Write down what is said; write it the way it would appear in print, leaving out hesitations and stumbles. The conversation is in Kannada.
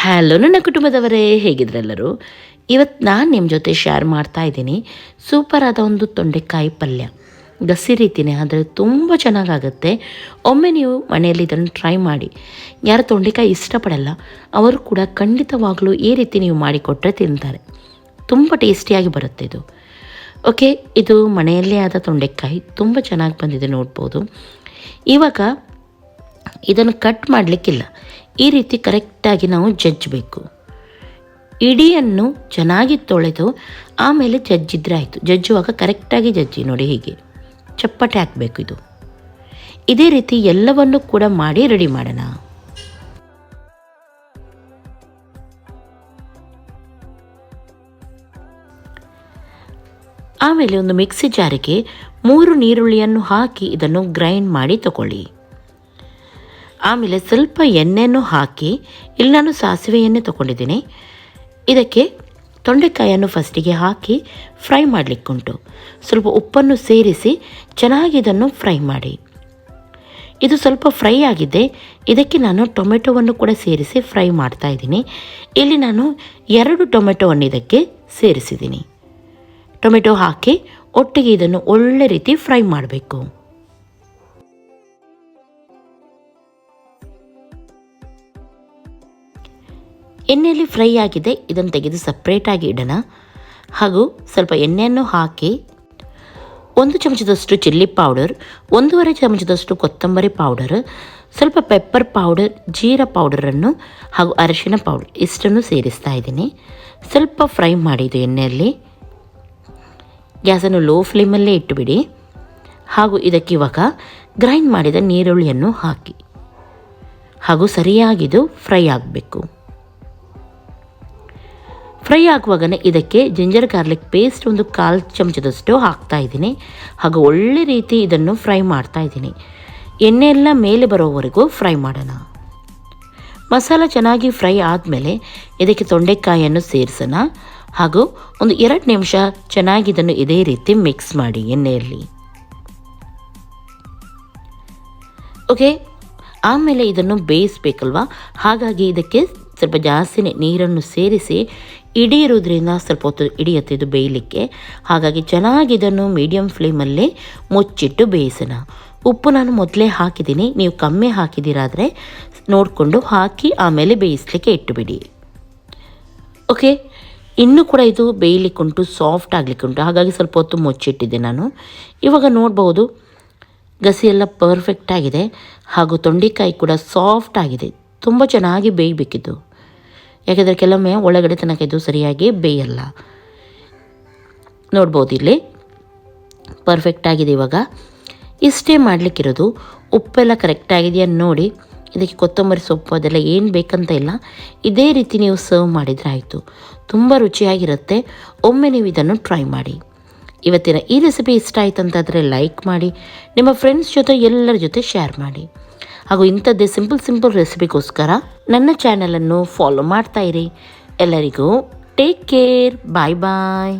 ಹಲೋ ನನ್ನ ಕುಟುಂಬದವರೇ, ಹೇಗಿದ್ರೆಲ್ಲರೂ? ಇವತ್ತು ನಾನು ನಿಮ್ಮ ಜೊತೆ ಶೇರ್ ಮಾಡ್ತಾ ಇದ್ದೀನಿ ಸೂಪರ್ ಆದ ಒಂದು ತೊಂಡೆಕಾಯಿ ಪಲ್ಯ. ಗಸಿ ರೀತಿಯೇ, ಆದರೆ ತುಂಬ ಚೆನ್ನಾಗಾಗುತ್ತೆ. ಒಮ್ಮೆ ನೀವು ಮನೆಯಲ್ಲಿ ಇದನ್ನು ಟ್ರೈ ಮಾಡಿ. ಯಾರು ತೊಂಡೆಕಾಯಿ ಇಷ್ಟಪಡಲ್ಲ ಅವರು ಕೂಡ ಖಂಡಿತವಾಗಲೂ ಈ ರೀತಿ ನೀವು ಮಾಡಿಕೊಟ್ರೆ ತಿಂತಾರೆ. ತುಂಬ ಟೇಸ್ಟಿಯಾಗಿ ಬರುತ್ತೆ ಇದು. ಓಕೆ, ಇದು ಮನೆಯಲ್ಲೇ ಆದ ತೊಂಡೆಕಾಯಿ ತುಂಬ ಚೆನ್ನಾಗಿ ಬಂದಿದೆ, ನೋಡ್ಬೋದು. ಇವಾಗ ಇದನ್ನು ಕಟ್ ಮಾಡಲಿಕ್ಕಿಲ್ಲ, ಈ ರೀತಿ ಕರೆಕ್ಟಾಗಿ ನಾವು ಜಜ್ಜಬೇಕು. ಇಡಿಯನ್ನು ಚೆನ್ನಾಗಿ ತೊಳೆದು ಆಮೇಲೆ ಜಜ್ಜಿದ್ರೆ ಆಯಿತು. ಜಜ್ಜುವಾಗ ಕರೆಕ್ಟಾಗಿ ಜಜ್ಜಿ ನೋಡಿ, ಹೀಗೆ ಚಪ್ಪಟೆ ಹಾಕಬೇಕು. ಇದು ಇದೇ ರೀತಿ ಎಲ್ಲವನ್ನು ಕೂಡ ಮಾಡಿ ರೆಡಿ ಮಾಡೋಣ. ಆಮೇಲೆ ಒಂದು ಮಿಕ್ಸಿ ಜಾರಿಗೆ 3 ನೀರುಳ್ಳಿಯನ್ನು ಹಾಕಿ ಇದನ್ನು ಗ್ರೈಂಡ್ ಮಾಡಿ ತಗೊಳ್ಳಿ. ಆಮೇಲೆ ಸ್ವಲ್ಪ ಎಣ್ಣೆಯನ್ನು ಹಾಕಿ, ಇಲ್ಲಿ ನಾನು ಸಾಸಿವೆ ಎಣ್ಣೆ ತೊಗೊಂಡಿದ್ದೀನಿ. ಇದಕ್ಕೆ ತೊಂಡೆಕಾಯನ್ನು ಫಸ್ಟಿಗೆ ಹಾಕಿ ಫ್ರೈ ಮಾಡಲಿಕ್ಕುಂಟು. ಸ್ವಲ್ಪ ಉಪ್ಪನ್ನು ಸೇರಿಸಿ ಚೆನ್ನಾಗಿ ಇದನ್ನು ಫ್ರೈ ಮಾಡಿ. ಇದು ಸ್ವಲ್ಪ ಫ್ರೈ ಆಗಿದೆ. ಇದಕ್ಕೆ ನಾನು ಟೊಮೆಟೊವನ್ನು ಕೂಡ ಸೇರಿಸಿ ಫ್ರೈ ಮಾಡ್ತಾ ಇದ್ದೀನಿ. ಇಲ್ಲಿ ನಾನು 2 ಟೊಮೆಟೊವನ್ನು ಇದಕ್ಕೆ ಸೇರಿಸಿದ್ದೀನಿ. ಟೊಮೆಟೊ ಹಾಕಿ ಒಟ್ಟಿಗೆ ಇದನ್ನು ಒಳ್ಳೆ ರೀತಿ ಫ್ರೈ ಮಾಡಬೇಕು. ಎಣ್ಣೆಯಲ್ಲಿ ಫ್ರೈ ಆಗಿದೆ, ಇದನ್ನು ತೆಗೆದು ಸಪ್ರೇಟಾಗಿ ಇಡೋಣ. ಹಾಗೂ ಸ್ವಲ್ಪ ಎಣ್ಣೆಯನ್ನು ಹಾಕಿ 1 ಚಮಚದಷ್ಟು ಚಿಲ್ಲಿ ಪೌಡರ್, 1.5 ಚಮಚದಷ್ಟು ಕೊತ್ತಂಬರಿ ಪೌಡರ್, ಸ್ವಲ್ಪ ಪೆಪ್ಪರ್ ಪೌಡರ್, ಜೀರಾ ಪೌಡರನ್ನು ಹಾಗೂ ಅರಿಶಿನ ಪೌಡರ್ ಇಷ್ಟನ್ನು ಸೇರಿಸ್ತಾ ಇದ್ದೀನಿ. ಸ್ವಲ್ಪ ಫ್ರೈ ಮಾಡಿದ್ದು ಎಣ್ಣೆಯಲ್ಲಿ. ಗ್ಯಾಸನ್ನು ಲೋ ಫ್ಲೇಮಲ್ಲೇ ಇಟ್ಟುಬಿಡಿ. ಹಾಗೂ ಇದಕ್ಕೆ ಇವಾಗ ಗ್ರೈಂಡ್ ಮಾಡಿದ ನೀರುಳ್ಳಿಯನ್ನು ಹಾಕಿ ಹಾಗೂ ಸರಿಯಾಗಿದು ಫ್ರೈ ಆಗಬೇಕು. ಫ್ರೈ ಆಗುವಾಗನೇ ಇದಕ್ಕೆ ಜಿಂಜರ್ ಗಾರ್ಲಿಕ್ ಪೇಸ್ಟ್ 1/4 ಚಮಚದಷ್ಟು ಹಾಕ್ತಾ ಇದ್ದೀನಿ. ಹಾಗೂ ಒಳ್ಳೆ ರೀತಿ ಇದನ್ನು ಫ್ರೈ ಮಾಡ್ತಾ ಇದ್ದೀನಿ. ಎಣ್ಣೆ ಎಲ್ಲ ಮೇಲೆ ಬರೋವರೆಗೂ ಫ್ರೈ ಮಾಡೋಣ. ಮಸಾಲ ಚೆನ್ನಾಗಿ ಫ್ರೈ ಆದಮೇಲೆ ಇದಕ್ಕೆ ತೊಂಡೆಕಾಯಿಯನ್ನು ಸೇರಿಸೋಣ. ಹಾಗೂ ಒಂದು 2 ನಿಮಿಷ ಚೆನ್ನಾಗಿ ಇದನ್ನು ಇದೇ ರೀತಿ ಮಿಕ್ಸ್ ಮಾಡಿ ಎಣ್ಣೆಯಲ್ಲಿ. ಓಕೆ, ಆಮೇಲೆ ಇದನ್ನು ಬೇಯಿಸಬೇಕಲ್ವ, ಹಾಗಾಗಿ ಇದಕ್ಕೆ ಸ್ವಲ್ಪ ಜಾಸ್ತಿ ನೀರನ್ನು ಸೇರಿಸಿ ಇಡೀ ಇರೋದ್ರಿಂದ ಸ್ವಲ್ಪ ಹೊತ್ತು ಹಿಡಿಯುತ್ತೆ ಇದು ಬೇಯಲಿಕ್ಕೆ. ಹಾಗಾಗಿ ಚೆನ್ನಾಗಿ ಇದನ್ನು ಮೀಡಿಯಮ್ ಫ್ಲೇಮಲ್ಲೇ ಮುಚ್ಚಿಟ್ಟು ಬೇಯಿಸೋಣ. ಉಪ್ಪು ನಾನು ಮೊದಲೇ ಹಾಕಿದ್ದೀನಿ, ನೀವು ಕಮ್ಮಿ ಹಾಕಿದ್ದೀರಾದರೆ ನೋಡಿಕೊಂಡು ಹಾಕಿ ಆಮೇಲೆ ಬೇಯಿಸಲಿಕ್ಕೆ ಇಟ್ಟುಬಿಡಿ. ಓಕೆ, ಇನ್ನೂ ಕೂಡ ಇದು ಬೇಯಲಿಕ್ಕುಂಟು, ಸಾಫ್ಟ್ ಆಗಲಿಕ್ಕುಂಟು, ಹಾಗಾಗಿ ಸ್ವಲ್ಪ ಹೊತ್ತು ಮುಚ್ಚಿಟ್ಟಿದ್ದೆ ನಾನು. ಇವಾಗ ನೋಡ್ಬೋದು ಗಸಿ ಎಲ್ಲ ಪರ್ಫೆಕ್ಟ್ ಆಗಿದೆ. ಹಾಗೂ ತೊಂಡೆಕಾಯಿ ಕೂಡ ಸಾಫ್ಟ್ ಆಗಿದೆ. ತುಂಬ ಚೆನ್ನಾಗಿ ಬೇಯಬೇಕಿದ್ದು, ಯಾಕೆಂದರೆ ಕೆಲವೊಮ್ಮೆ ಒಳಗಡೆ ತನಕ ಇದು ಸರಿಯಾಗಿ ಬೇಯಲ್ಲ. ನೋಡ್ಬೋದು ಇಲ್ಲಿ ಪರ್ಫೆಕ್ಟ್ ಆಗಿದೆ. ಇವಾಗ ಇಷ್ಟೇ ಮಾಡಲಿಕ್ಕಿರೋದು. ಉಪ್ಪೆಲ್ಲ ಕರೆಕ್ಟಾಗಿದೆಯಾ ನೋಡಿ. ಇದಕ್ಕೆ ಕೊತ್ತಂಬರಿ ಸೊಪ್ಪು ಅದೆಲ್ಲ ಏನು ಬೇಕಂತ ಇಲ್ಲ, ಇದೇ ರೀತಿ ನೀವು ಸರ್ವ್ ಮಾಡಿದರೆ ಆಯಿತು. ತುಂಬ ರುಚಿಯಾಗಿರುತ್ತೆ. ಒಮ್ಮೆ ನೀವು ಇದನ್ನು ಟ್ರೈ ಮಾಡಿ. ಇವತ್ತಿನ ಈ ರೆಸಿಪಿ ಇಷ್ಟ ಆಯಿತು ಅಂತಾದರೆ ಲೈಕ್ ಮಾಡಿ, ನಿಮ್ಮ ಫ್ರೆಂಡ್ಸ್ ಜೊತೆ ಎಲ್ಲರ ಜೊತೆ ಶೇರ್ ಮಾಡಿ. ಹಾಗೂ ಇಂಥದ್ದೇ ಸಿಂಪಲ್ ರೆಸಿಪಿಗೋಸ್ಕರ ನನ್ನ ಚಾನಲನ್ನು ಫಾಲೋ ಮಾಡ್ತಾಯಿರಿ. ಎಲ್ಲರಿಗೂ ಟೇಕ್ ಕೇರ್, ಬಾಯ್ ಬಾಯ್.